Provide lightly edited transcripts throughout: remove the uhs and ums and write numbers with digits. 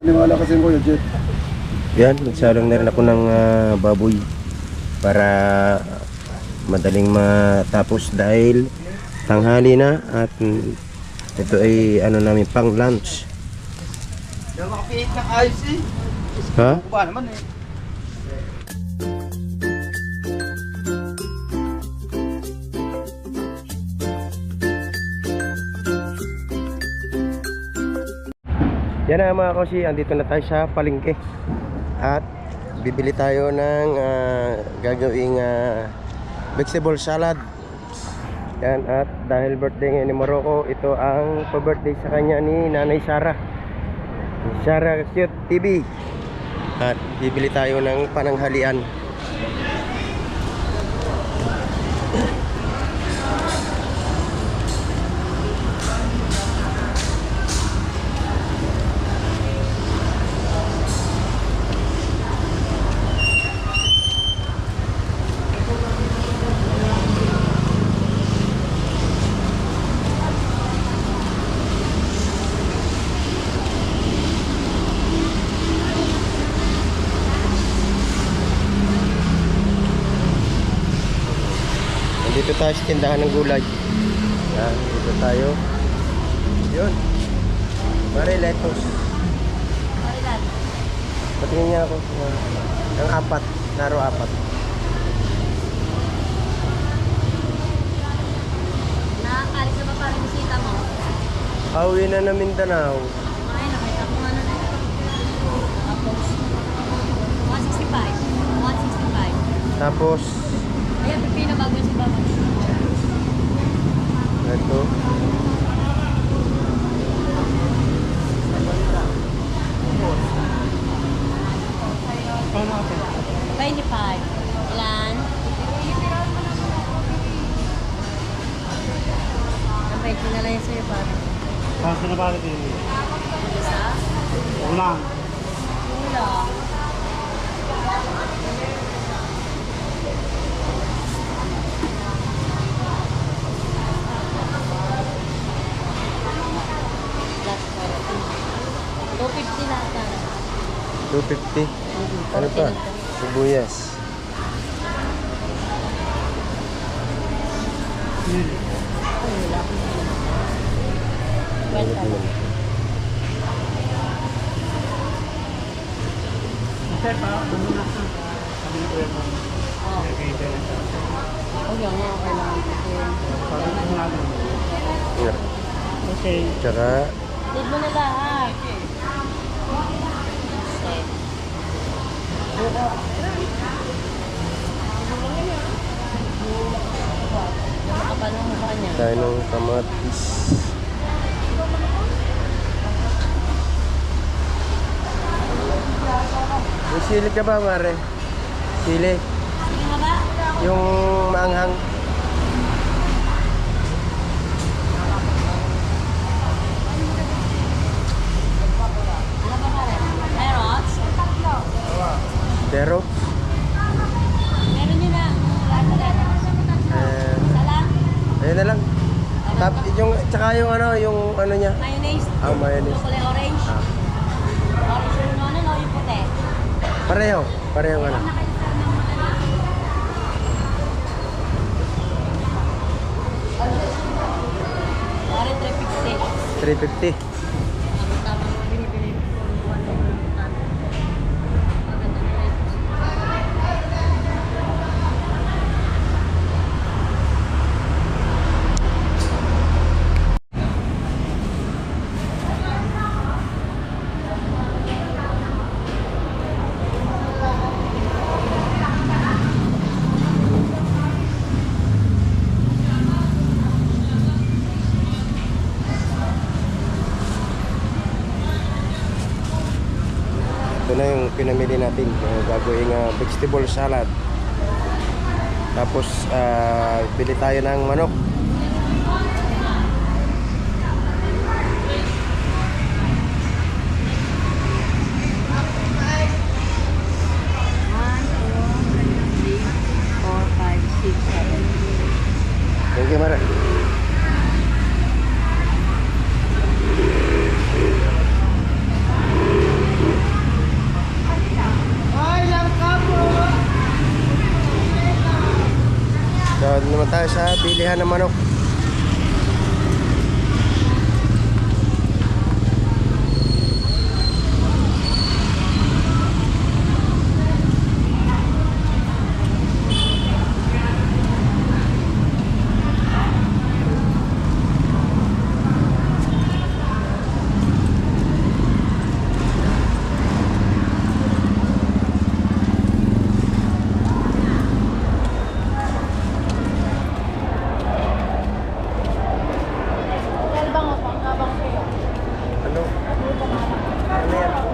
Maniwala kasi ko Jet. Yan, nagsalang na rin ako ng baboy para madaling matapos dahil tanghali na at ito ay ano namin pang lunch. Yung makapiit ng ayos eh. Ha? Ba naman eh. Yan na mga kasi, andito na tayo sa palengke at bibili tayo ng gagawing vegetable salad. Yan, at dahil birthday ngayon ni Morocco, ito ang pa-birthday sa kanya ni Nanay Sarah, Sarah Cute TV, at bibili tayo ng pananghalian. Dito tayo sa tindahan ng gulay. Yan, dito tayo. Yun. Mare lettuce. Patingin niya ako. Ang apat. Naro apat. Nakakalis na ba parang bisita mo? Pauwi na na Mindanao. Ay, nakita ko nga na. Tapos, 165. 165. Tapos, Ayan, pipino bago yung si Baba. ito. $25. Ilan? Ang 20 na lang yung sa'yo parang. Kaso na bakit eh? Isa? Ulang. Ulang. $250 lahat na. 250. Ano pa? Sibuyas. Kasi pa, ano na sa sabi ni Kuya Pong. Huwag yung mga kailangan ko. Sabi ko natin. Yan. Okay. Tsaka, Need mo na lahat. Set. Kapal ng mukha niya. tayo ng kamatis. May sili ka ba, Mare? Sili? Sige nga ba? Yung maanghang. Ano ba pare? Carrots? Pero, Meron yun na. Isa lang? ayun na lang. Yung, tsaka yung ano niya. Mayonnaise? Mayonnaise. Kulay orange? Orange yung ano, no? Yung puti? Pareho. Pareho ano. Pare, 350. 350. Tama mo binibili ko. Maganda na rin. Ito na yung pinamili natin, yung gagawing vegetable salad. Tapos bili tayo ng manok. Thank you, Mara. tayo sa bilihan ng manok. Ano? Ano yan?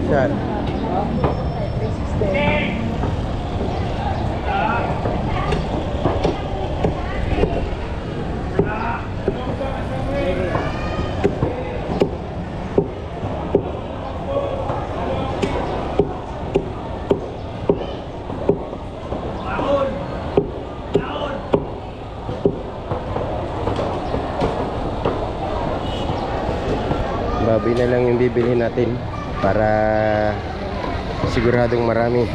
Saan? Baboy na lang yung bibili natin para siguradong marami.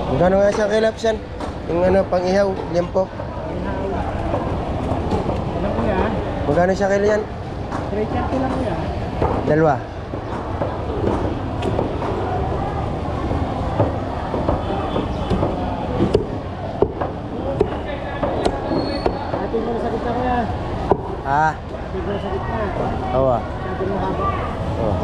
Magkano nga siya kay Lapsan? Yung ano, pang ihaw, limpo. Ano po yan? Magkano siya kay yan? 330 lang po yan. Dalawa. Ating mo sa gitna ko yan. Ah, Ating mo sa gitna. awa. Ating mo haba. Oh.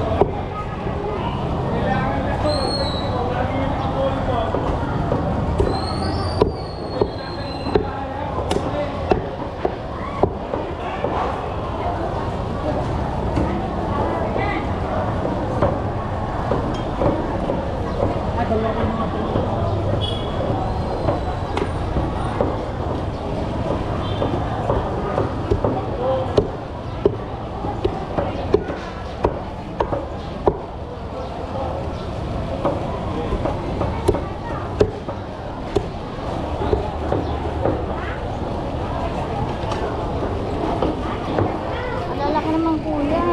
Lalaki naman kuya.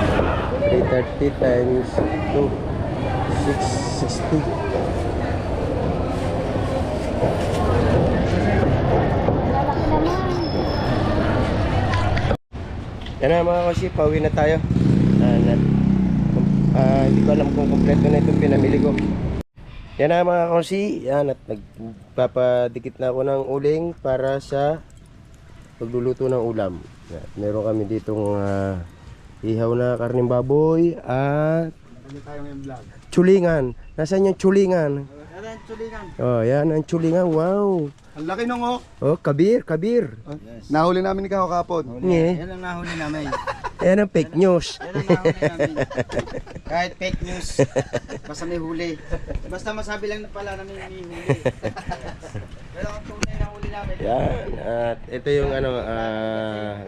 $330 times 2, 660. Lalaki naman. Yan na mga kasi, pauwi na tayo. Hindi ko alam kung kompleto na itong pinamili ko. Yan na mga kasi, yan, at nagpapadikit na ako ng uling para sa pagluluto ng ulam. Yan, meron kami ditong ihaw na karning baboy at Ano tayo ngayong vlog? tulingan. Nasaan yung tulingan? Ano yung tulingan? Oh, yan ang tulingan. Wow. Ang laki nung oh. Oh, kabir, kabir. Nahuli namin ni kahapon. Nye. Yan ang nahuli namin. Yan ang fake news. Yan ang nahuli namin. Kahit fake news, basta may huli. Basta masabi lang na pala namin may huli. Pero ang tunay na huli namin. Yan. At ito yung ano,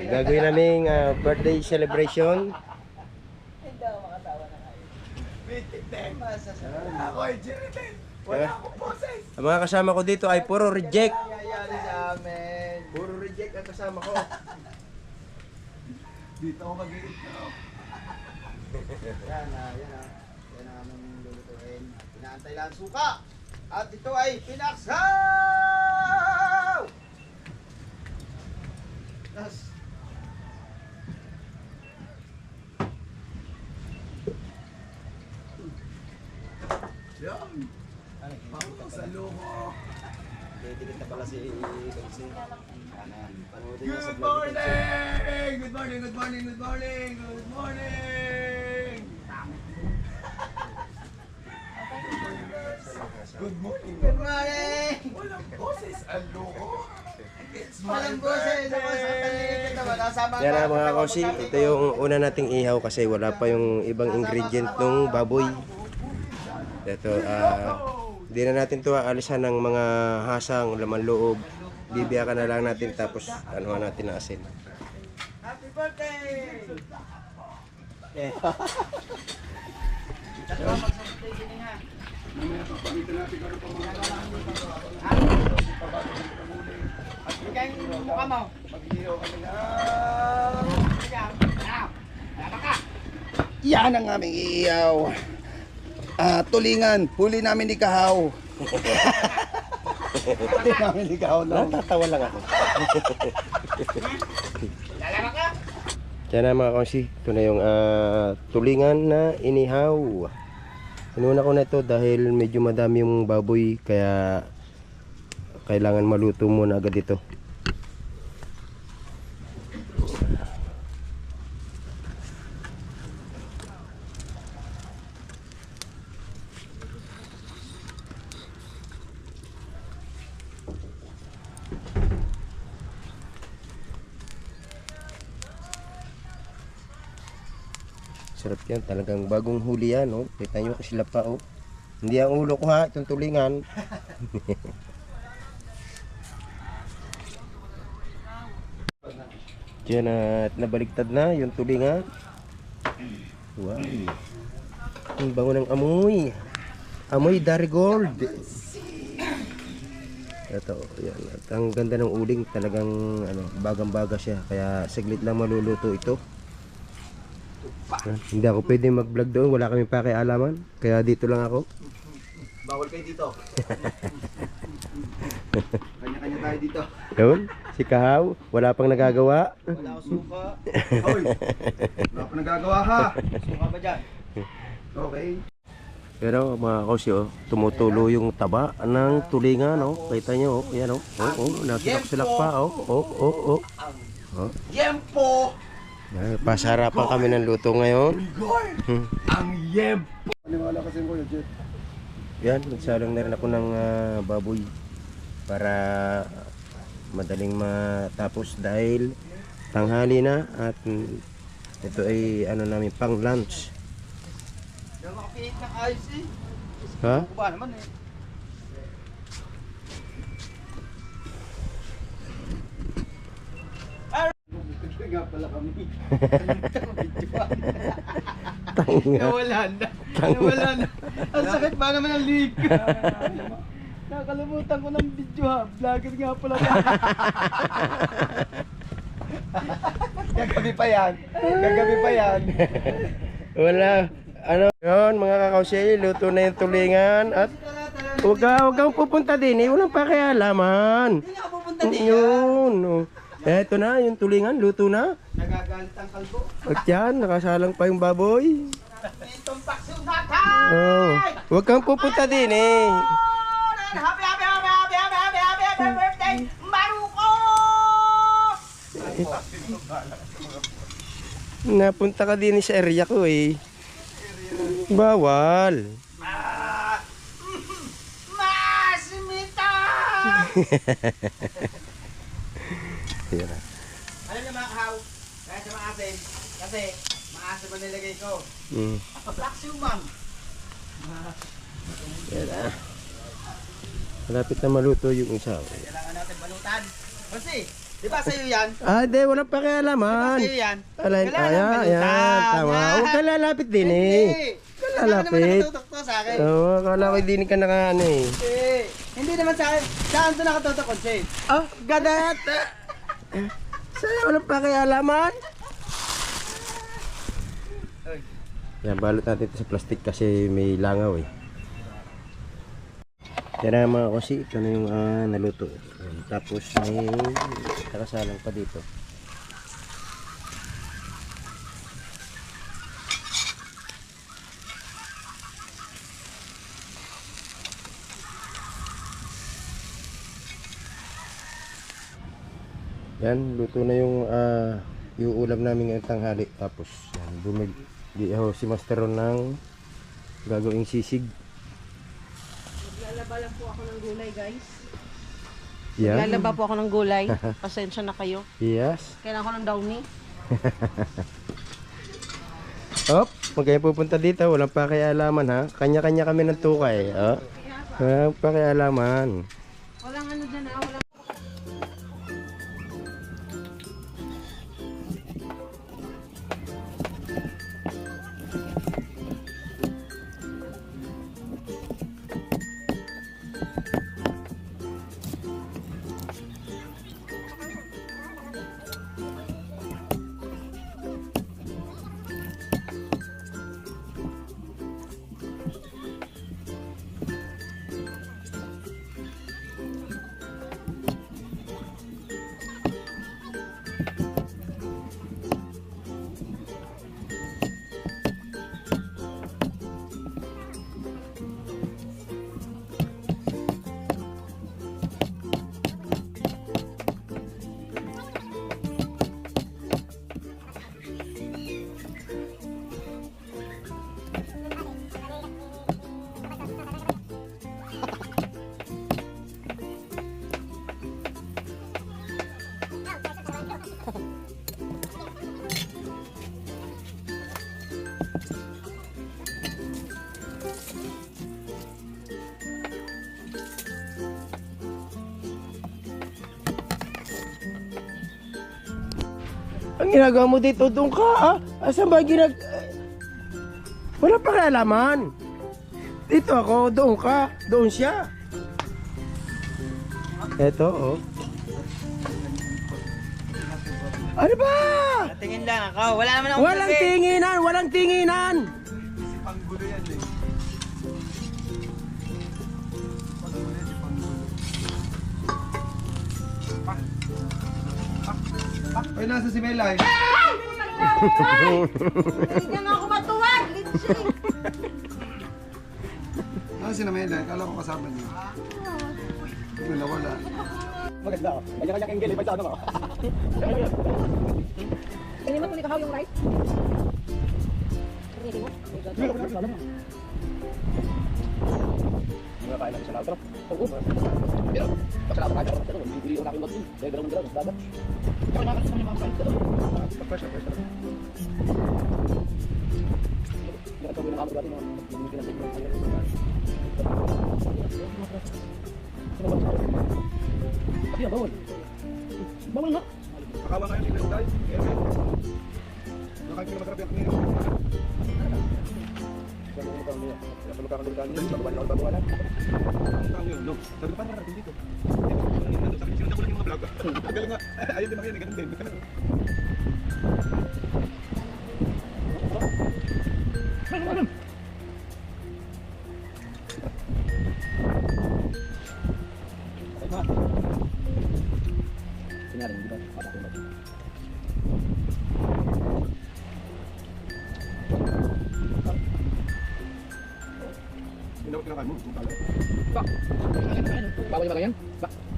gagawin naming birthday celebration. Ako ay Jeritel. Wala akong boses. Ang mga kasama ko dito ay puro reject. Nangyayari sa amin. Puro reject ang kasama ko. Dito ako mag-iit na. Yan na. Yan ang aming lulutuin. Pinaantay lang ang suka. At ito ay pinaksaw! Nas. Dikit na pala si Dulce. Kanan. Panoodin niyo sa Good vlog ni Dulce. morning! Good morning, good morning, good morning, good morning! Good morning! Good morning! Walang boses, ang loko! Walang boses. Yan na mga kausi, ito yung una nating ihaw kasi wala pa yung ibang ingredient ng baboy. Ito, hindi na natin to aalisan ng mga hasang, laman loob. Bibiyakan na lang natin tapos ano natin na asin. Happy birthday! Eh. Bigay yung mukha mo. Yan ang aming iiyaw. Tulingan, huli namin ni Kahaw. Huli namin ni Kahaw. Natatawa lang ako. Lalabak ka? Yan na mga kausi, ito na yung tulingan na inihaw. Inuna ko na ito dahil medyo madami yung baboy kaya kailangan maluto muna agad ito. Sarap yan, talagang bagong huli yan, oh. Kita nyo kasi sila pa, oh. Hindi ang ulo ko ha, itong tulingan. Diyan at nabaliktad na yung tulingan. Wow. Ang bango ng amoy. Amoy Darigold. Ito, yan. At ang ganda ng uling, talagang ano, bagang-baga siya. Kaya saglit lang maluluto ito. Hindi ako pwede mag-vlog doon, wala kami pakialaman. Kaya dito lang ako. Bawal kayo dito. Kanya-kanya tayo dito. Doon, si Kahaw, wala pang nagagawa. Wala akong suka. Hoy, wala pa nagagawa ha. Suka ba dyan? Okay. Pero mga kausyo, tumutulo yung taba ng tulingan, oh. Kita nyo, oh. Yan, oh. Nasilak-silak pa, oh. Yempo! Pasarapan kami ng luto ngayon. Ang yempo! Paniwala kasi ko yun, Jet. Yan, nagsalang na rin ako ng baboy para madaling matapos dahil tanghali na at ito ay ano namin pang lunch. Hindi ako makapihit ng ayos eh. Ha? Ako ba naman eh. Nga pala kami. Nawala na. Nawala na. Ang sakit ba naman ang leak? Nakalimutan ko ng video ha. Vlogger nga pala. Gagabi pa yan. Gagabi pa yan. Wala. Ano yun mga kakausi, luto na yung tulingan at huwag kang pupunta din eh, walang pakialaman. Hindi na ako pupunta din. Yun. Oh. Eto na, yung tulingan, luto na. Nagagalit ang kalbo. At yan, nakasalang pa yung baboy. Itong pakso natin! Oh. Huwag kang pupunta din eh. Happy, happy, happy, happy, happy, happy, happy, happy birthday, Maruko! Napunta ka din sa area ko eh. Bawal. Masimita! Yan na. Alam niyo mga kahaw, kaya sa maasin, kasi maasin mo nilagay ko. Mm. Pakso, ma'am. Yan na. Malapit na maluto yung isa. Kailangan natin balutan. Kasi, di ba sa'yo yan? Di, walang pakialaman. Sa'yo yan? Alay, Kailangan balutan. tama. Huwag ka lalapit din eh. Hindi. Lalapit. Hindi ka naman nakatutok to sa akin. Oo, akala ko hindi ka naka ano eh. Hindi naman sa akin. Saan to nakatutok ko, Jay? Oh, gadat! Sa'yo walang pakialaman. Yan, balot natin ito sa plastic kasi may langaw eh. Yan na mga kasi, ito na yung naluto. Tapos may nakasalang pa dito. Yan, luto na yung ulam namin ngayong tanghali. Tapos yan, di ako si Master Ron ng gagawing sisig. Maglalaba lang po ako ng gulay, guys. Yan. Maglalaba po ako ng gulay. Pasensya na kayo. Yes. Kailangan ko ng downy. Op, huwag kayo pupunta dito. Walang pakialaman ha. Kanya-kanya kami ng tukay. Oh. Walang pakialaman. Walang ano dyan ah. Walang... Ang ginagawa mo dito, doon ka ah. Asan ba wala pakialaman. Dito ako, doon ka. Doon siya. Eto, oh. Ano ba? Tingin lang ako. Wala naman akong Walang tinginan, walang tinginan. Si Panggulo yan eh. Panggulo yan, si Panggulo. Ay, nasa si Melay. Hindi nga ako matuwag. Litsing. Nasa si Melay, kala ko kasama niya. Wala. Maganda ako. Kanya-kanya kang gilip. Ano mo? Hindi mo tuloy kahaw yung rice? Mga kain natin sa lahat. Oo. Pero, kasalamat tayo. Pero, hindi ko nakin mag-in. Kaya gano'n, dagat. Kaya natin sa mga kain. Pressure. Hindi ka tawag na kamera natin. Hindi ka natin. Iya, bawal. Bawal nga. Makawa kayo, hindi tayo. Nakain ko na masarap yung kanina. Sabi ko, paano natin dito? Sino na yung mga vlog? Galing nga. Ayun din makinig, ganun din. Sinyaring, di ba? Papatulog. Tinawag kinakain mo. Bak! Bawal yung mga yan?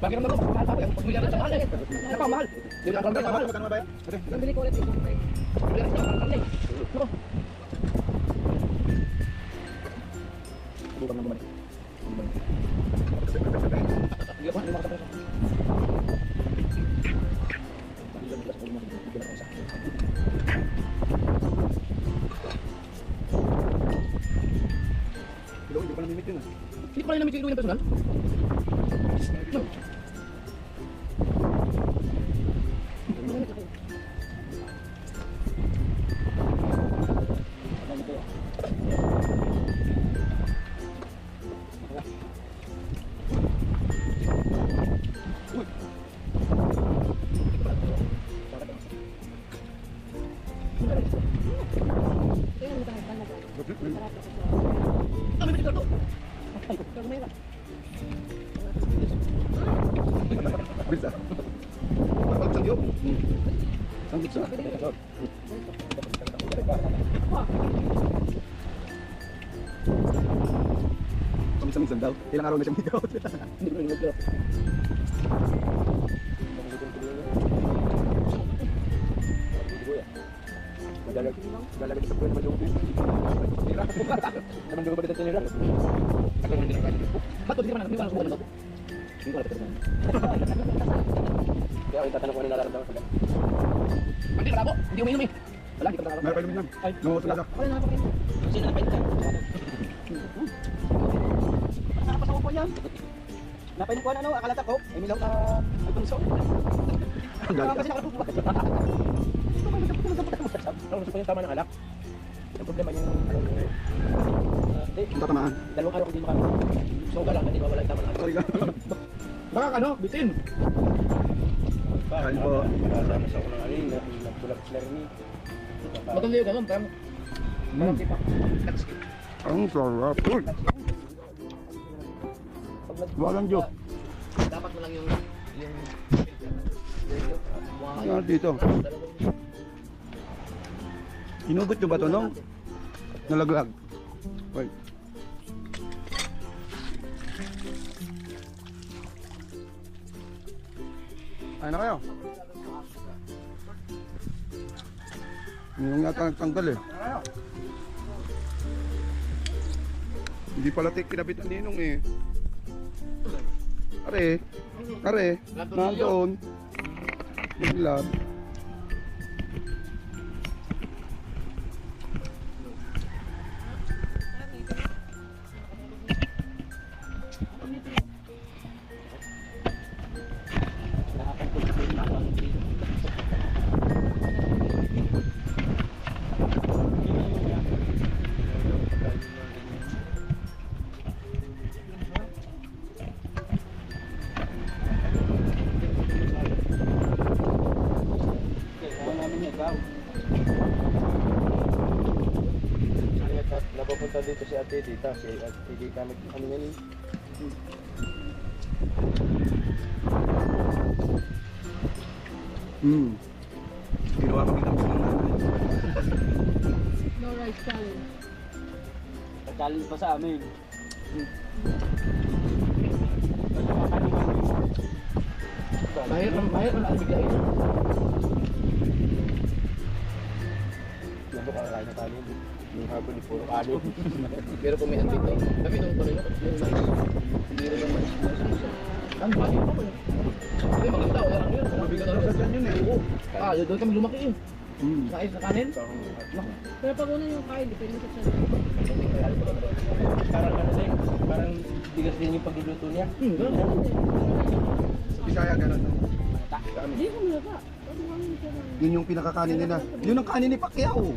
Bakit naman ako? Mahal pa ako yan. Pag miliyaran sa mahal eh. Napamahal. Hindi na ako lang mahal. Magkano ba yan? Nabili ko ulit ito. Miliyaran sa mahal. Ako. Bukang naman bumalik. Hindi ako makasapos. Hindi ko pa namimit yun ah. Hindi ko pala namit yung personal. No. Bisa. Bakal sa iyo. Ang bitsa. Minsan daw. Ilang araw na siya migaw. Hindi ko rin mag-drop. lalagay sa puno naman yung tira. Naman yung pabalitan nila. Ako naman din ang ba't hindi naman nasubukan naman ako? Hindi ko alam. Kaya ako tatanong ko ano nararamdaman ko. Hindi ka po, hindi uminom eh. Wala, hindi ka nararamdaman. Meron pa ilumin lang. Nangungot talaga. Wala na ako. Sino na pwede? Nakapasok ko yan. Napain ko ano, akalat ako. Ay, milaw na nagpunso. Ang galit. Kasi nakapasok. Gusto ko yung tama ng alak. Ang problema yung hindi, Ang tatamaan. dalawang araw hindi makakaroon. So ka lang, hindi mawala yung tama ng alak. Sorry ka. Baka ano, bitin. Kain po. Kasama sa unang alin, nagtulak sila rin eh. Maganda yung ganun, parang parang tipak. Ang sarap. Uy! Walang joke. Dapat mo lang yung Ano dito? Inugot nyo ba ito nung nalaglag? Wait. Ay na kayo. Yung yata nagtanggal eh. Hindi pala kinabit ang ninong eh. Are, nandoon. Bigla. Napupunta dito si Ate Dita, si Ate Dita ano yan eh. Ginawa kami ng No rice challenge. Challenge pa sa amin. mahirap na biglain. Ano ka kain na tayo yung hapon ni puro kanin. Pero kung may andito, kami nung tuloy yung mais. Hindi rin yung mais. Ano ba? Hindi, maganda. Wala lang yun. Mabigat na sa yun eh. Ah, doon kami lumaki eh. Nais na kanin. Pero pag una yung kain, depende sa tiyan. Parang ano din, parang bigas din yung pagluluto niya. Ganun. Sa Bisaya ganun. Hindi ko malaka. Ano ba yung tiyan? Yun yung pinakakanin nila. Yun ang kanin ni Pacquiao.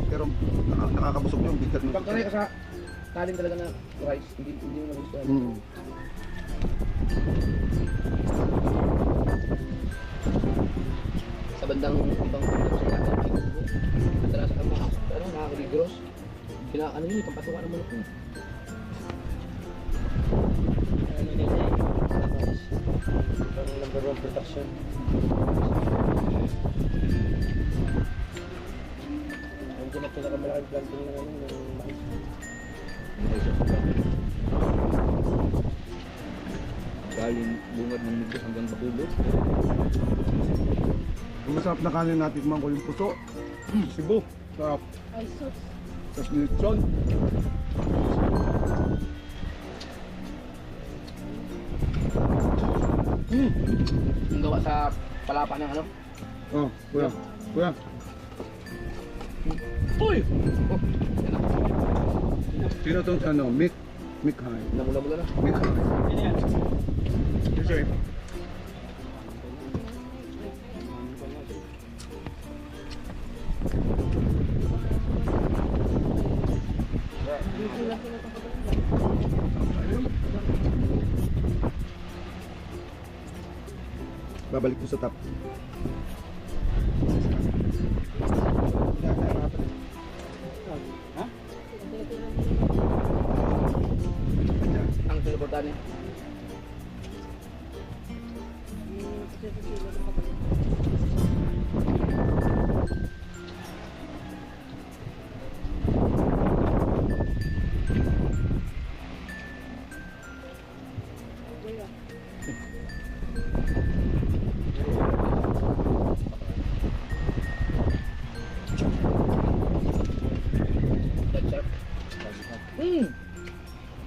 Pero nakakabusog yung bigat ng Pag ka sa kanin talaga na rice, hindi mo nagustuhan. Sa bandang ibang sa madalas ang mga nakakabigros. Ano yun, pampatuwa ng manok yun. Ano din eh, parang number 1 production. Ang pinakamalaking planting na ano, yung mais. Galing bungad ng nigos hanggang matulog. Ang masarap na kanin natin man ko yung puso. Cebu. Sarap. Ay, sus. Tapos lechon. Yung gawa sa palapa ng ano. Oh, kuya. Kuya. Uy! Sino tong ano? Mick High. Namula-mula na. Mick High. Yes, sir. Babalik ko sa top. Ang sinuportahan niya.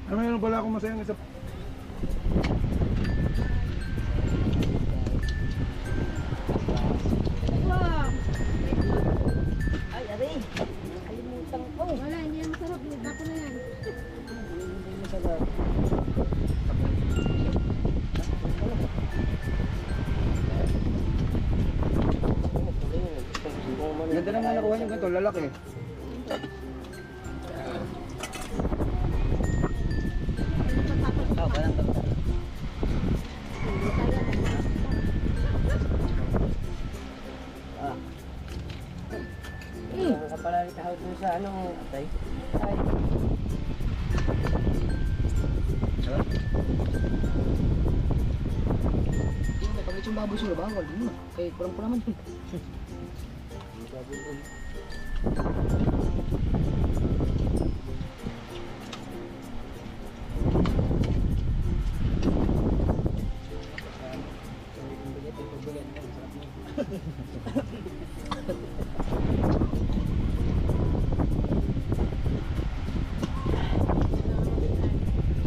Ano mayroon pala akong masayang isa. Wow! Ay, aray. Kalimutan ko. Wala, hindi na masarap. Bago na yan. Hindi masarap. Ganda naman nakuha niyo ganito, lalaki. Oh, parang basta. Ah. Nakapalali tawag dun sa ano, atay. Ay. Hindi, pag itong baboy sila, bawal. Hindi na. Kaya kurang po naman.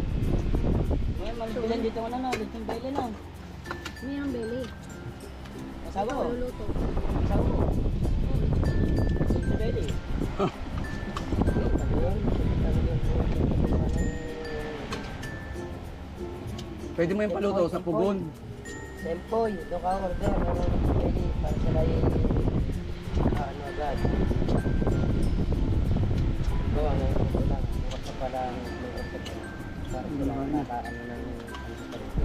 Ngayon, malutulan dito ko na no, dito yung baile no. May ang beli. Asawa ko. Luluto. Asawa ko. Dito baile. Pwede mo yung paluto sa pugon. Sempoy, doon ka order. Meron baile para sila yung ano agad. Gawa na yung ito lang. Bukas na pala ang may order. Para sila nakakaano ng ano sa paluto.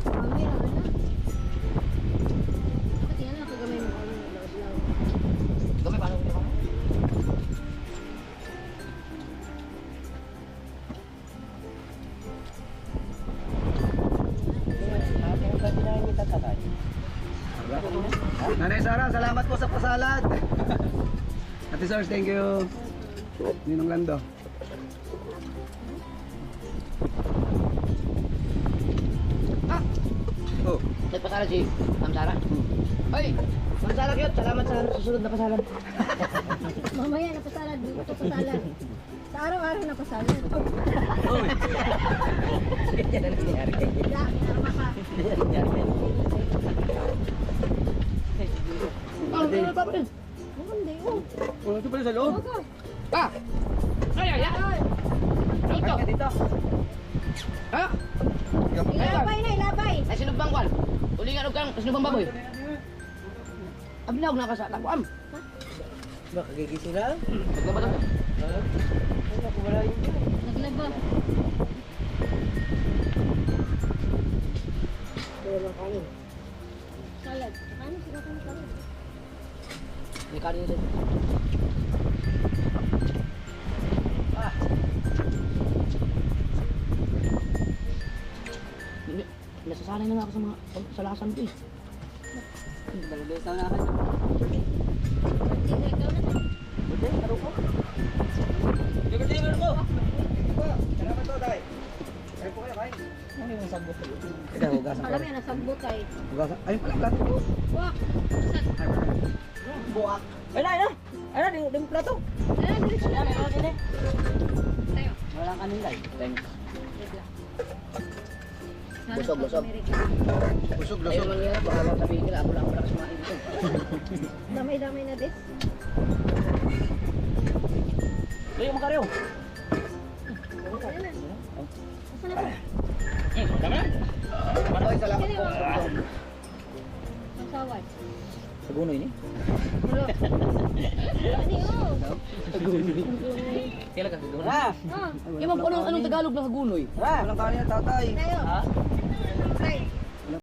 Mamay lang, ano? Pati yan, nakagamay mo kami. Lawas-lawas. Gamay, paano ko Nanay Sara, salamat po sa pasalad. Ate Sars, thank you. Ninong Lando. Oh, nagpasala si Ma'am Sara? Ay! Ma'am Sara cute! Salamat sa susunod na pasalan. Mamaya, napasalad. Dito pasalad. Sa araw-araw napasalad. Yan na nangyari. Wala, kinarama ka. Yan na nangyari. Ah, hindi na pa rin. Hindi, oh. ito pala sa loob. Huwag ka. Ah! Ay, ay, ay! Ito! dito. Ha? Ilabay na, ilabay. Ay, sinubang kwan. Ulingan og kang sinubang baboy. Abinaw na ka sa takuan. Baka gigising lang? Naglaba ka. Naglaba. Salad. Ano sila kang salad? May kanin din. Ah. Nasasanay na nga ako sa mga salasan ko eh. Dalawang na ako. Hindi, ikaw na. Buti, taro ko. Salamat to, Day. Kain po kayo, kain. Ano yung sagot ko? Ito, hugasan Alam mo yan, nasagbot ay. Hugasan. Ayun pala, plato ko. Wak. Buak. Ay na, ay na! Ay na, yung plato. Ayan, diretso na. Ay na, Tayo. walang kanin lang. Thanks. Busog, busog. Busog, Ayun lusog. lang yan, baka lang sabihin nila, ako lang malakas kumain dito. Damay-damay na des. Tuyo mo karyo. Ayan na. Asan na ba? Dami na. Matoy, salamat Sino po. yung magsaway? Sa gunoy ni? Mulo. Ano yun? Kailan ka sa gunoy? Ah! Ah, Yung mga anong Tagalog na sa gunoy? Walang kanin, tatay. tayo. Ha? Try.